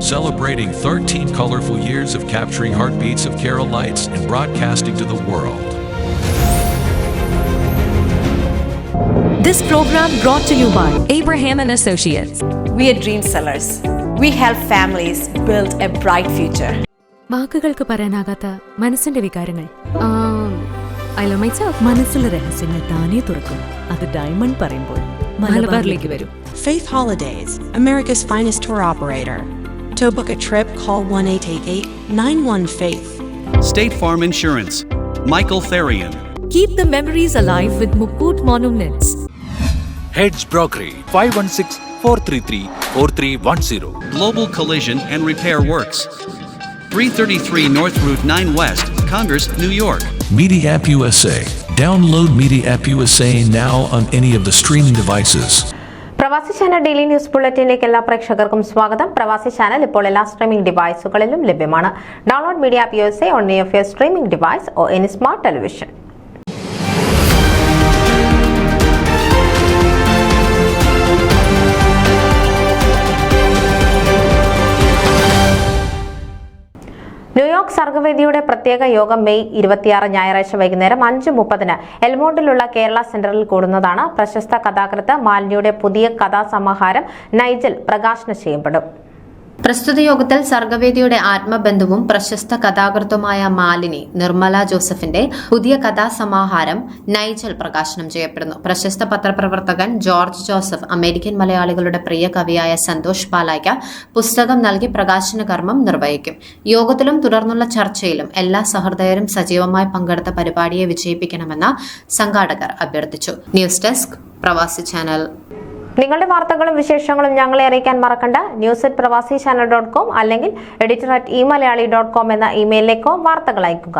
celebrating 13 colorful years of capturing heartbeats of Kerala lights and broadcasting to the world. This program brought to you by Abraham and Associates. We are dream sellers. We help families build a bright future. വാക്കുകൾക്ക് പറയാനാകാത്ത മനസ്സിന്റെ വികാരങ്ങൾ. I love myself. മനസ്സിലെ രഹസ്യങ്ങൾ താനേ തുറക്കും. അത് diamond പറയുമ്പോൾ മലബാറിലേക്ക് വരും. Faith Holidays, America's finest tour operator. To book a trip, call 1-888-91-FAITH. State Farm Insurance, Michael Therian. Keep the memories alive with Mukut Monuments. Heads Brokery 516-433-4310. Global Collision and Repair Works, 333 North Route 9 West, Congress, New York. Media App USA. Download Media App USA now on any of the streaming devices. പ്രവാസി channel daily news ബുള്ളറ്റിനിലേക്ക് എല്ലാ പ്രേക്ഷകർക്കും സ്വാഗതം. പ്രവാസി channel ഇപ്പോൾ എല്ലാ streaming ഡിവൈസുകളിലും ലഭ്യമാണ്. Download media app USA on any of your streaming device or any smart television. New York സർഗവേദിയുടെ പ്രത്യേക യോഗം മെയ് 26 ഞായറാഴ്ച വൈകുന്നേരം 5:30 എൽമോണ്ടിലുള്ള കേരള സെന്ററിൽ കൂടുന്നതാണ്. പ്രശസ്ത കഥാകൃത്ത് മാലിനിയുടെ പുതിയ കഥാസമാഹാരം നൈജൽ പ്രകാശനം ചെയ്യപ്പെടും. പ്രസ്തുത യോഗത്തിൽ സർഗവേദിയുടെ ആത്മബന്ധുവും പ്രശസ്ത കഥാകൃത്തുമായ മാലിനി നിർമ്മല ജോസഫിന്റെ പുതിയ കഥാസമാഹാരം നൈജൽ പ്രകാശനം ചെയ്യപ്പെടുന്നു. പ്രശസ്ത പത്രപ്രവർത്തകൻ ജോർജ് ജോസഫ് അമേരിക്കൻ മലയാളികളുടെ പ്രിയ കവിയായ സന്തോഷ് പാലായ്ക്ക് പുസ്തകം നൽകി പ്രകാശന കർമ്മം നിർവഹിക്കും. യോഗത്തിലും തുടർന്നുള്ള ചർച്ചയിലും എല്ലാ സഹൃദയരും സജീവമായി പങ്കെടുത്ത പരിപാടിയെ വിജയിപ്പിക്കണമെന്ന് സംഘാടകർ അഭ്യർത്ഥിച്ചു. ന്യൂസ് ഡെസ്ക് പ്രവാസി ചാനൽ. നിങ്ങളുടെ വാർത്തകളും വിശേഷങ്ങളും ഞങ്ങളെ അറിയിക്കാൻ മറക്കണ്ട. news@pravasichannel.com അല്ലെങ്കിൽ editor@eMalayali.com എന്ന ഇമെയിലിലേക്കോ വാർത്തകൾ അയയ്ക്കുക.